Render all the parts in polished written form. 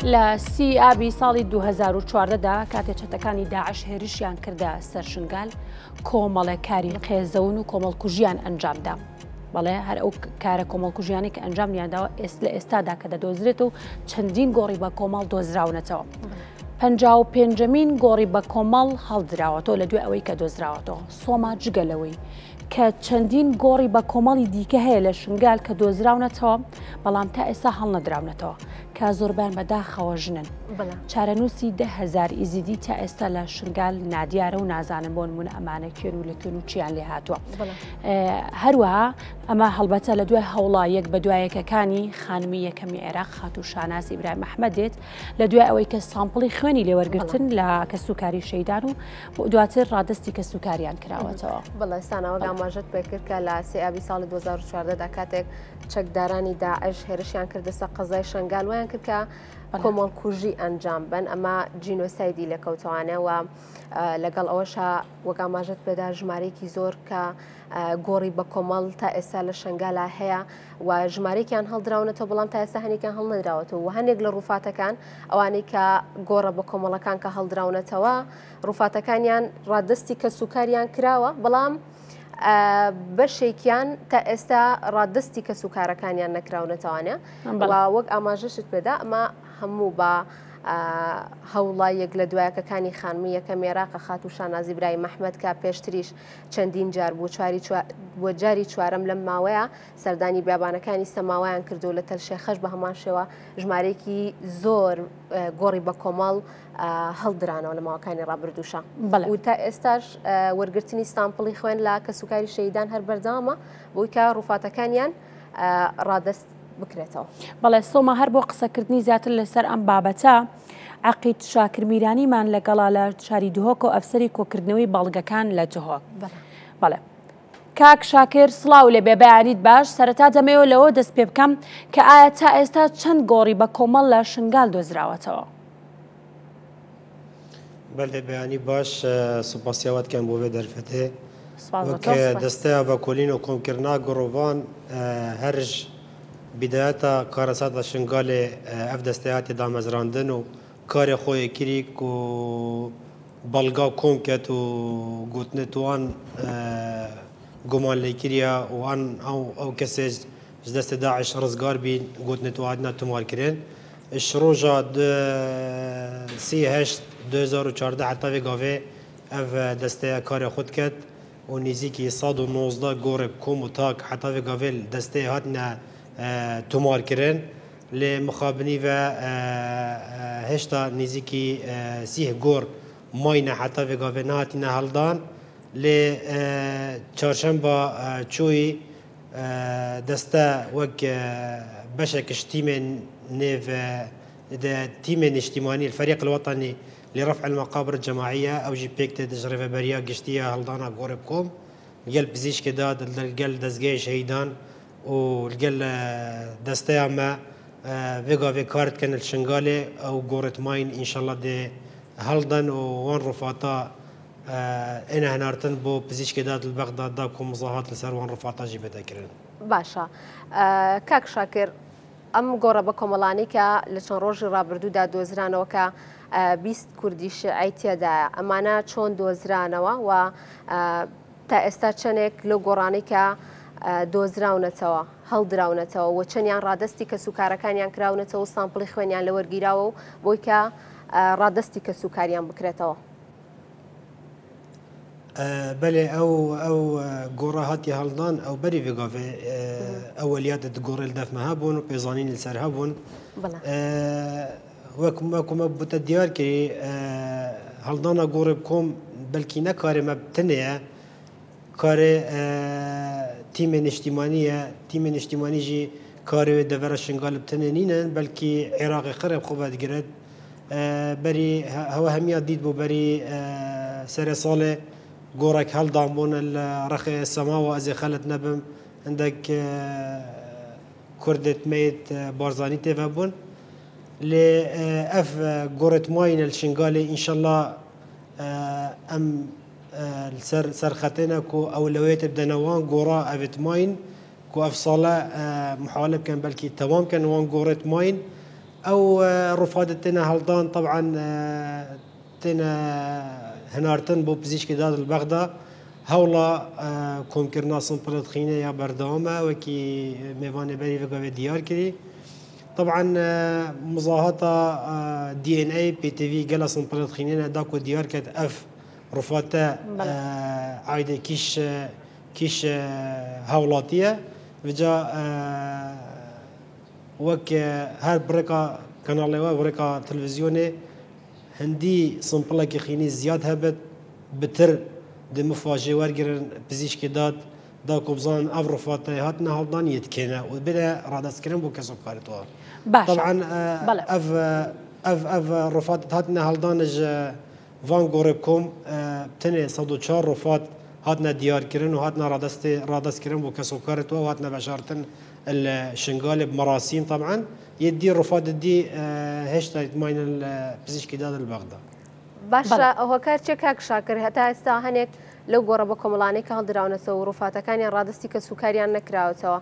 لە سی ئابی ساڵی 2014دا کاتێک چەتەکانی داعش هێرشیان کردە سەر شنگال کۆمەڵێک کاری قێزەون و کۆمەڵکوژیان ئەنجامدا. بەڵێ هەر ئەو کارە کۆمەڵکوژیانی کە ئەنجامیانداوە لە ئێستادا کە دەدۆزرێت و چەندین گۆڕی بە کۆمەڵ دۆزراونەتەوە. 55مین گۆڕی بە کۆمەڵ هەڵدراوەتەوە لە دوای ئەوەی کە دۆزراوەتەوە. سۆما جگەلەوەی کە چەندین گۆڕی بە کۆمەڵی دیکە هەیە لە شنگال کە دۆزراونەتەوە بەڵام تا ئێستا هەڵنەدراونەتەوە کە زۆربیان بەداخەوە ژنن. چارەنووسی 10,000 ئیزیدی تا ئێستا لە شنگال نادیارە و نازانم بۆ نمونە ئەمانە کوێن و لە کوێن و چیان لێ هاتووە. هەروەها ئەمە هەڵبەتە لە دوای هەوڵا یەک بە دوایەکەکانی خانمی یەکەمی عێراق خاتوو شاناسی ئیبراهیم ئەحمەدێت لە دوای ئەوەی کە سامپڵی خوێنی لێوەرگرتن لە کەسوکاری شەیدان و دواتر ڕادستی کەسوکاریان کراوەتەوە. بەڵێستانەوە ئاماژەت پێکرد کە لە سی ئابی ساڵی 2014دا کاتێک چەکدارانی داعش هێرشیان کردە سەر قەزای شنگال ویان کرد کە کۆمەڵکوژی ئەنجام بن ئەمە جینۆسایدی لەکەوتوانەوە لەگەڵ ئەوەشە وەک ئاماژەت پێدا ژمارەیەکی زۆر کە گۆڕی بە کۆمەڵ تا ئێستا لە شنگالا هەیە و ژمارەیەکیان هەڵدراونەتەوە بەڵام تا ئێستا هەنێکیان هەڵنەدراوەتەوە و هەندێک لە ڕووفاتەکان ئەوانەی کە گۆڕە بە کۆمەڵەکان کە هەڵدراونەتەوە ڕووفاتەکانیان ڕادستی کەسوکاریان کراوە بەڵام بەشێکیان تا ئێستا ڕادستی کەسوکارەکانیان نەکراونەتەوانێ وەک ئاماژەشت پێدا ئەمە هەموو بە هەوڵای یەک لە دوایەکەکانی خانمی یەکەم عێراق خاتوو شانازی ئیبراهیم ئەحمەد کە پێشتریش چەندین جار بۆ جاری چوارەم لەم ماوەیە سەردانی بیابانەکانی سەماوایان کردو لە تەلشێخەش بە هەمان شێوە ژمارەیەکی زۆر گۆڕی بە کۆمەڵ هەڵدرانەوە لە ماوەکانی ڕابردووشە و تا ئێستاش وەرگرتنی سامپڵی خوێن لە کەسوکاری شەیدان هەر بەردەوامە بۆی کە ڕووفاتەکانیان ڕادست بکرێتەوە. بەڵێ سۆما هەر بۆ قسەکردنی زیاتر لەسەر ئەم بابەتە عەقید شاکر میرانیمان لەگەڵا لە شاری دهۆک و ئەفسەری کۆکردنەوەی بەڵگەکان لە دهۆک. بەڵێ کاک شاکر سڵاو لێ بێ بەیانیت باش سەرەتا دەمەوێت لەوە دەست پێ بکەم کە ئایا تا ئێستا چەند گۆڕی بە کۆمەڵ لە شنگال دۆزراوەتەوە؟ بەڵێ بەیانی باش سوپاسیاواتکەم بۆ بێ دەرفەتێ وەک دەستەیە بە کۆلین و کۆمکردنا گۆڕۆڤان هەرژ بدایەتە کارەساتە شنگالێ ئەف دەستەیاتی دامەزراندن و کارێ خۆی کریک و بەڵگا کۆم کەت و گوتنێتوان گومان لێ کریە و ئەو کەسێک ji destê Daeş rizgar bîn gotnetûhatiya tomarkirin. Ji roja 2014 heta vê gavê ev desteya karê xwe diket û nêzîkî 119 gorek kom û tak heta vê gavê destê hatine tomarkirin lê mixabinî ve heşta nêzîkî sîh gor mayne heta vê gavê nehatîne heldan lê çarşemba çoyî دەستە وەک بەشێکش تیمێن نێڤ تیمێن نیشتیمانی الفريق الوطني لرفع المقابر الجماعية أو جي بيك تدج ريفبريا قشتية هلدانا قورب كوم الجل بزيش كداد الجل دزجي شهيدان والجل دستيا ما فيجا في كارت كان الشنغالي أو قورت ماين إن شاء الله دي هلدان وان رفاتا أنا هنارتن بو بزيش داد البغداد داكم مظاهرات لسر وان رفعتا جي بتاكرن باشا كاك شاكر ئەم گۆڕە بە کۆمەڵانی کە لە چەند ڕۆژی ڕابردوودا دۆزرانەوە کە 20 کوردی شیعی تێدایە ئەمانە چۆن دۆزرانەوە و تا ئێستا چەندێک لەو گۆڕانەی کە دۆزراونەتەوە هەڵدراونەتەوە و چەندیان ڕادستی کەسوکارەکانیان کراونەتەوە سامپڵی خوێنیان لە وەرگیراوە و بۆی کە ڕادستی کەسوکاریان بکرێتەوە. بله او گوره هاتی هلدان او بری وگاوه اولیات گوره الدفمه هبون و پیزانین لسر هبون وکم بوتا دیار که هلدان گوره بکم بلکی نه کار مبتنه کار تیم اجتماعی جی کار دور شنگال بتنه نینن بلکی عراق خرب خوبت گرد بری هوا همیاد دید بو بری سر ساله گورک هل دامون الرخ السماء وازي خلت نبم عندك كردت ميت بارزاني تفبون لأف جورت ماين الشنغالي إن شاء الله أم سر خطينا كو أولويات بدنوان جورا أفت ماين كو أفصالة محاولة كان بلكي تمام كان وان جورت ماين او رفات تنا هلدان طبعا تنا هنارتن بو بزيشكي داد البغدا هولا كون كرنا سمبلت خينه يا بردامه وكي ميفاني بري وقاوي ديار كري طبعا مظاهرة دي ان اي بي تي في قال سمبلت خينه داكو ديار كت اف رفاته عايده كيش هولاتيه وجا وك هر بريكا قناه بريكا تلفزيوني هندي سمبلا كي خيني زياد هبت بتر دي مفاجئ ورجرن بزيشكي داد داكو بزان اف رفاته هاتنا هالدان يتكينا وبدا رادس كريم بو كسو كارتوا طبعا اف رفات هاتنا هالدان فان غوربكم تني صدو 4 رفات هاتنا ديار كرين وهاتنا رادس كرين بو كسو كارتوا وهاتنا بشارتن الشنغال بمراسيم طبعا يدي رفات دي هشتا ماين بزيشكي داد البغدا باشا هو كارتشي كاك شاكر هتا استا هنيك لو گۆڕە بە کۆمەڵانەی کە هەڵدراونەتەوە و ڕووفاتەکانی ڕادستی کە سوکاریان نەکراوەتەوە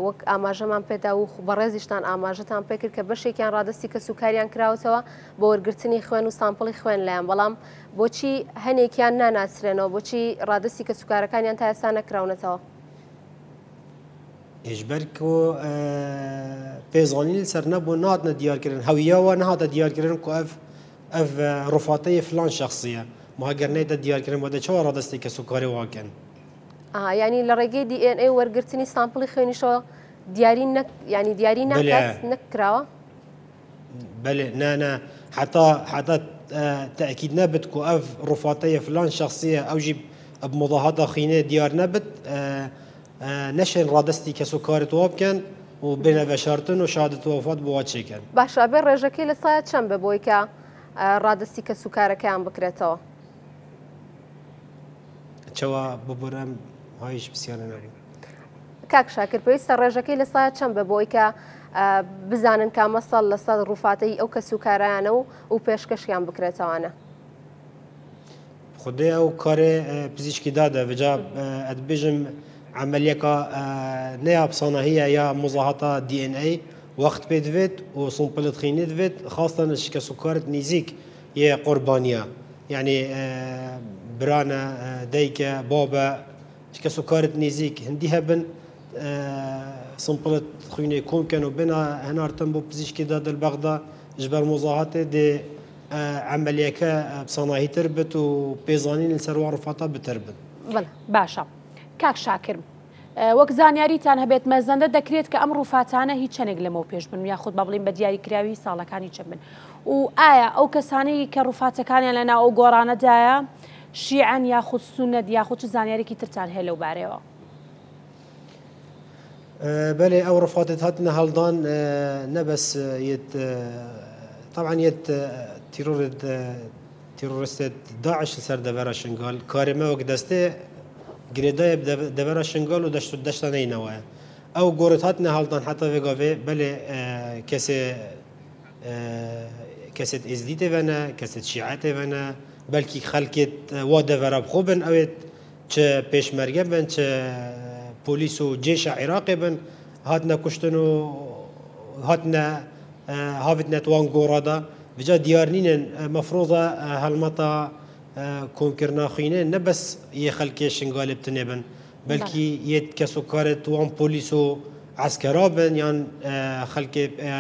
وەک ئاماژەمان پێدا و بەڕێزیشتان ئاماژەتان پێکرد کە بەشێکیان ڕادستی کە سوکاریان کراوەتەوە بۆ وەرگرتنی خوێن و سامپڵی خوێن لایەن بەڵام بۆچی هەنێکیان ناناسرێنەوە بۆچی ڕادستی کە سوکارەکانیان تا ئێستا نەکراونەتەوە هێژبەرکۆ پێزانین سەر نەبوو نهاتنە دیارکردن هەویەوە نەهاتە دیارکردن و ئەف ڕووفاتەیە فلان شخصیە مهاجرنيت ديار كريم ودا شو رادستي كسكري واكن يعني لرجي دي ان اي ورغرتني سامبل خيني شو دياري نك يعني دياري نكاس نكراوا بله نا حتى تاكيد نبت كو اف رفاتيه فلان شخصيه او جيب بمضاهده خينه ديار نبت نشن رادستي كسكري توابكن وبين بشارتن وشهاده وفاه بواتشي كان باشا بين رجاكي لصايت شنب بويكا رادستي كسكركان بكريتو چوا ببرم هایش بسیار نبود. کاک شاکر پێویستە ڕێژەکەی لە سایت چەند بە بۆی کە بزانن کە مەسەڵ لە سەد ڕووفاتەی ئەو کە سوکارایانە و پێشکەشیان بکرێتەوانە. خودێ ئەو کارێ پزیشکی دادە بجا ئەدبێژم عملیەکە نەیا بسانەهەیە یا مزاحەتە DNA وەخت پێ دەوێت و سمپلت خینێ دەوێت خاستەن شکە سوکارت نزیک یە قوربانیە یعنی برانا دايكا بابا شكا سكارت نيزيك هندي هبن سمبلت خويني كون كانوا بنا هنا ارتنبو بزيشكي داد البغدا جبر مظاهرات دي عملية بصناعي تربت وبيزانين السروع رفاطة بتربت بله باشا كاك شاكر وەک زانیاریتان هەبێت مەزەندە دەکرێت کە ئەم ڕووفاتانە هیچ چەندێک لەمەوە پێش بن یاخود با بڵین بە دیاریکراوی ساڵەکانی چەند بن و ئایا ئەو کەسانەی کە ڕووفاتەکانیان لەناو ئەو گۆڕانەدایە شیعەن یاخود سونەت یاخود چ زانیارێکی ترتان هەیە لەو بارەیەوە بله ئەو ڕووفاتت هاتنە هەڵدان نەبەس طبعا يت تيرورست داعش سر دبر شنغال كارما وك دسته جريداي دبر شنغال ودشت دشتنا نواه او غورتاتنا هالدان حتى ويغافي بله كاسه ازديت فانا كاسه شيعات فانا بلكي خلقت ودبر بخوبن اوت چ پېشمرګه بن چ پولیس او جيش عراقي بن هاتنا كشتنو هاتنا هافتنا توان غورادا بجا ديارنين مفروضة هالمطا كونكرنا خينين نبس يخلكي شنغالب تنبن بلكي يت كسكارت وان بوليسو عسكرابن يعني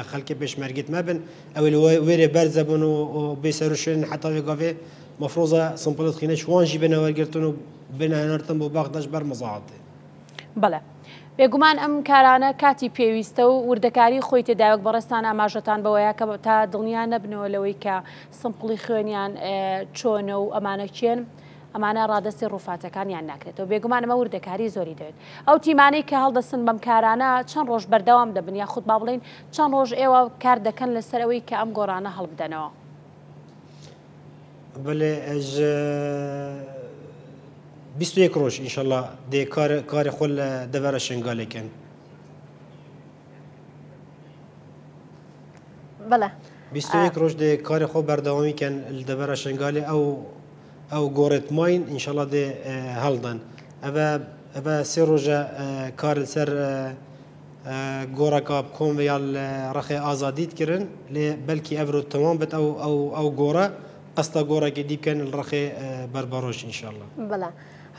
خلكي بيشمرقت ما بن او ويري برزبن وبيسروشن حتى يقافي مفروضة سمبلت خينه شوان جيبنا ورقرتنو بنا هنرتم بباغداش برمزاعتي بلا بێگومان ئەم کارانە کاتی پێویستە و وردەکاری خۆی تێداوەک بەڕێستان ئاماژەتان بەوەیە کە تا دڵنیا نەبنەوە لەوەی کە سمپڵی خوێنیان چۆنە و ئەمانەکێن ئەمانە ڕادستی ڕووفاتەکانیان ناکرێتەوە بێگومان ئەمە وردەکاری زۆری دەوێت ئەو تیمانەی کە هەڵدەسن بەم کارانە چەند ڕۆژ بەردەوام دەبن یا خودت با بڵین چەند ڕۆژ ئێوە کار دەکەن لەسەر ئەوەی کە ئەم گۆڕانە هەڵبدەنەوە بەڵێ بیست و یک روز انشالله دی کار خود دور شنگاله کن. بله. بیست و یک روز دی کار خود بردامی کن دور شنگاله او گورت ماین انشالله دی هلدن. اوا سه روز کار سر گۆڕەکە بکۆم یا ڕخێ ئازادیت کردن لێ بەلکی ئەڤرۆ تەمام بێت ئەو گۆڕە قەستە گۆڕێکی دی بکەن ڕخێ بەربەڕۆژ ئینشاءالله بەڵێ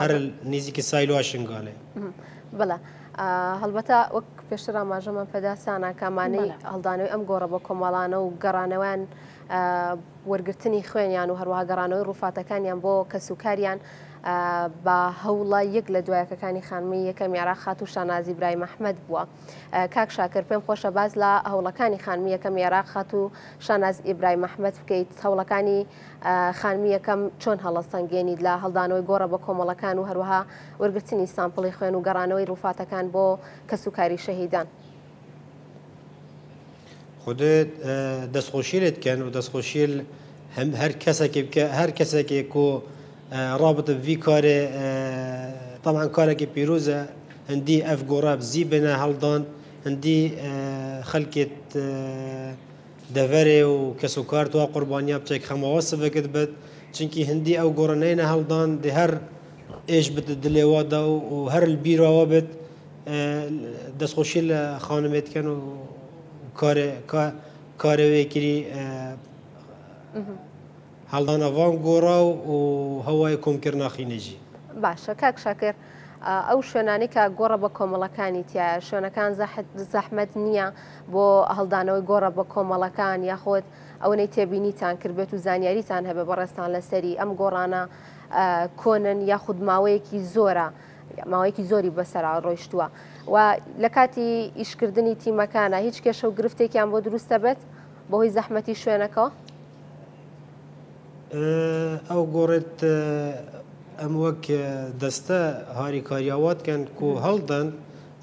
هەر نزیکی سایلوە شنگالێ بەڵێ هەڵبەتە وەک پێشتر ئاماژەمان پێدا سانا کامانەی هەڵدانەوەی ئەم گۆڕە بە کۆمەڵانە و گەڕانەوەیان وەرگرتنی خوێنیان و هەروەها گەڕانەوەی ڕووفاتەکانیان بۆ کەسوکاریان بە هەوڵە یەک لە دوایەکەکانی خانمی یەکەم عێراق خات و شانازی برای محەممەد بووە. کاک شاکر پێم خۆشە باز لە هەوڵەکانی خانمی یەکەم عێراق خات و شاناز ئیبرای محەممەد بکەیت هەوڵەکانی خانمی یەکەم چۆن هەڵەسەنگێنیت لە هەڵدانەوەی گۆڕە بە کۆمەڵەکان و هەروەها وەرگرتنی سامپڵی خوێن و گەڕانەوەی ڕووفاتەکان بۆ کەسوکاری شەهیدان. خودت دەستخۆشیلت کەن و دەستخۆشیل هەر کەسێکێک و رابط في كاري طبعا كارك بيروزة هندي اف غوراب زي بنا هالدان هندي خلقت دفري وكسوكارت وقربانيا بتشيك خمواصف كتبت چونكي هندي او غورنين هالدان دي هر ايش بتدلي وادا وهر البيرو وابد دسخوشي خانمت كانوا كاري ويكري هەڵدانە وان گۆڕا و هەوای کۆمکردناخی نەژی باشە کاک شاکر ئەو شوێنانی کە گۆڕە بە کۆمەڵەکانی تایە شوێنەکان زەحمەت نییە بۆ هەڵدانەوەی گۆڕە بە کۆمەڵەکان یاخۆت ئەوەی تێبینیتان کردبێت و زانیاریتان هەبێ بەڕێستان لەسەری ئەم گۆڕانە کۆنن یاخود ماوەیەکی زۆرە ماوەیەکی زۆری بەسەرا ڕۆیشتووە و لە کاتی ئیشکردنی تیمەکانە هیچ کێشە و گرفتێکیان بۆ دروستە بێت بەهۆی زەحمەتی شوێنەکەەوە ئەو گۆڕێت ئەم وەک دەستە هاری کاریاوات کەن و هەڵدەن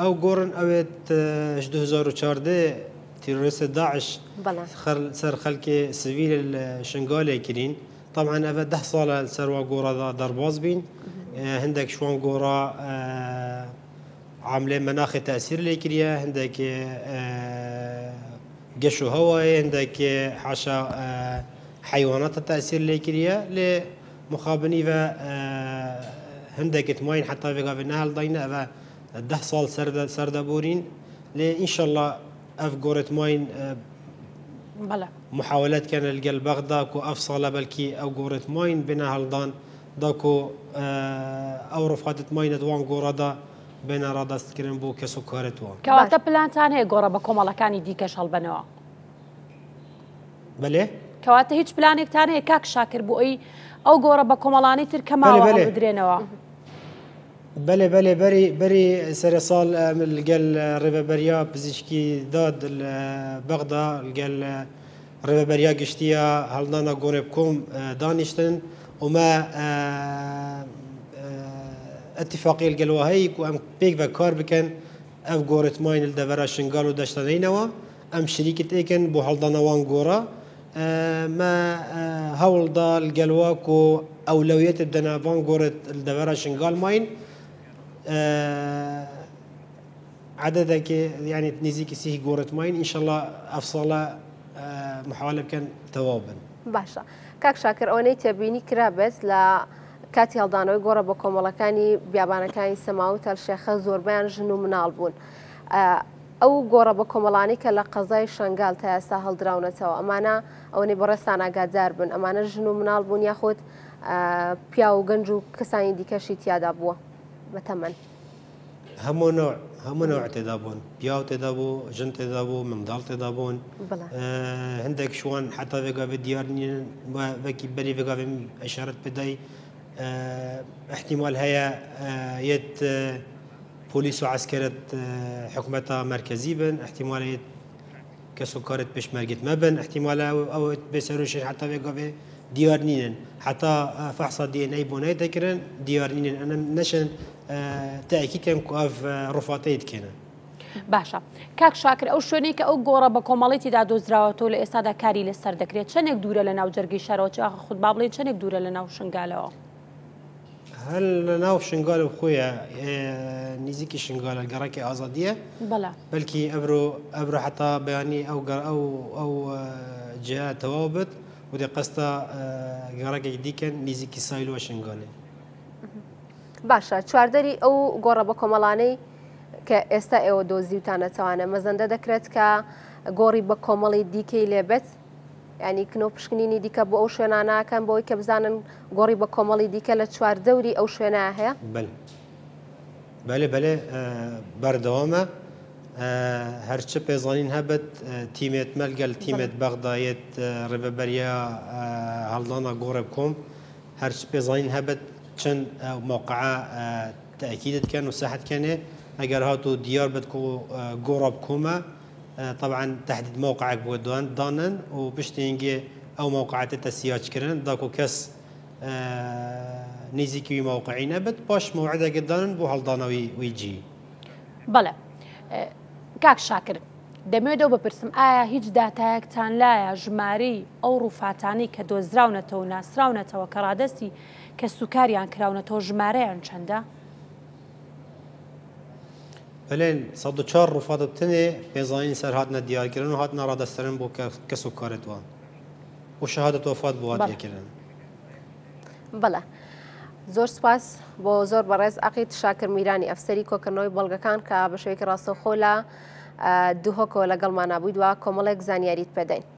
ئەو گۆڕن ئەوێت 2014 تیرۆریستە داعش سەر خەڵکی سڤیل شنگالێ کرین طبعا ئەvە 10 ساڵە سەروا گۆڕەدا دەرباز بین هەندێک شوان گۆڕا عاملێ مەناخی تەسیر لێ کریە هەندێک گەش و هەوایە هەندێک حاشا حيوانات التأثير ليكريا لمخابني و هندك تماين حتى في قابل نهال ضينا و 10 صال سرد بورين إن شاء الله أف قورة ماين بلا محاولات كان القل بغداد كو أفصل بلكي أو قورة ماين بين هالضان داكو أو رفقات ماين دوان قورة دا بين رادست كرن بو كسكارت وان كواتا بلانتان هي قورة بكم الله كان يديكش هالبنوا بله کەواتە هیچ پلانێکتان هەیە کاک شاکر بۆ ئەی ئەو گۆڕە بە کۆمەڵانی تر کەماوە بدرێنەوە بەێ بەری سەر ساڵ لەگەل ڕێبەبەریا پزیشکی داد بەغدا لەگەل ڕێبەبەریا گشتیە هەڵدانە گۆڕێ بکۆم دانیشتن وما اتفاقی لەگەلەوە هەیە و ئەم پێک بە کار بکەن ئەو گۆڕێتماین دەڤەرە شنگال و دەشتەنینەوە ئەم شریکت ئێکن بۆ هەڵدانەوان گۆڕە ما هەوڵدا لەگەلواک و ئەولەویەت بدەناوان گۆڕێت دەڤەرە شنگال ماین عددێکی یعنی نزیکی سی گۆڕێت ماین ئینشەڵڵا ئەف ساڵە محاولە بکەن تەواو بن باشە کاک شاکر ئەوەی تێبینی کرابێت لە کاتی هەڵدانەوەی گۆڕە بە کۆمەڵەکانی بیابانەکانی سەما و تەلشێخە زۆربیان ژن و مناڵ بوون ئەو گۆڕە بە کۆمەڵانی کە لە قەزای شنگال تا ئێستا هەڵدراونەتەوە ئەمانە ئەوەی بەڕێستان ئاگادار بن ئەمانە ژن و مناڵ بوون یاخود پیا و گەنج و کەسانی دیکەشی تیادا بووە بەتەمەن هەموو نوع تێدا بوون پیاو تێدا بوو ژن تێدا بوو منداڵ تێدا بوون هەندێک شوان حتا vێگاێ دیار نین وەکی بەری vێگاێ ئەشارەت بدەی احتیمال هەیە یەت بوليس وعسكرة حكومة مركزي بن احتمال كسكرت بشمرجت ما بن احتمال أو بيسروشين حتى بيقابل ديار نين حتى فحص دي ان اي بوناي تكرن ديار نين انا نشن تاكيد كان كاف رفاتيت كنا باشە کاک شاکر ئەو شوێنەی کە ئەو گۆڕە بە کۆمەڵێتیدا دۆزراوەتەوە لە ئێستادا کاری لەسەر دەکرێت چەندێک دوورە لە ناو جەرگی شارەوە خود با بڵێن چەندێک دوورە لە ناو شنگالەوە هل ناو شنگال خويا نزيكي شنگال القراكي ازاديه بلا بلكي ابرو حتى بياني او جهه توابت ودي قستا قراكي ديكن نزيكي سايلو شنگالي باشە چواردەری ئەو گۆڕە بە کۆمەڵانەی کە ئێستا ئێوە دۆزیوتانەتەوانە مەزەندە دەکرێت کە گۆڕی بە کۆمەڵی دیکەی لێبێت ینی کنۆ پشکنینی دیکە بۆ ئەو شوێناناکەن بۆی کە بزانن گۆڕی بە کۆمەڵی دیکە لە چواردەوری ئەو شوێنە هەیە بەێ بەردەوامە هەرچە پێزانین هەبێت تیمێت مەلگەل تیمێت بەغدایەت ڕێبەبەریە هەڵدانا گۆڕێ بکۆم هەرچ پێزانین هەبێت چەند موقعە تأكيد كان وساحت كان اگر هاتو ديار بدكو جورب كوما طبعا تحديد موقعك بودوان دانن وبشتينجي او موقعات التسياج كرن داكو كاس نيزيكي موقعين بد باش موعده قدان بو هالدانا ويجي بلا كاك شاكر دەمێدەوە بپرسم ئایا هیچ داتایەکتان لایە ژمارەی ئەو ڕووفاتانی کە دۆزراونەتەوە و ناسراونەتەوە کە ڕادستی کە سوکاریان کراونەتەوە ژمارەیان چەندە؟ بلين 104 ڕووفات بتنێ پێزانین سەر هاتنە دیارکردن و هاتنە ڕادەستەرن بۆ کە سوکارێتوان و شەهادەت وەفات بۆ هاتیەکردن. بەڵێ زۆر سپاس بۆ زۆر بەڕێز عەقیل شاکر میرانی ئەفسەری کۆکردنەوەی بەڵگەکان کە بە شێوەیەکی ڕاستەوخۆ لە دووهۆکەوە لەگەڵمان نبوویت و کۆمەڵێک زانیاریت پێدەین.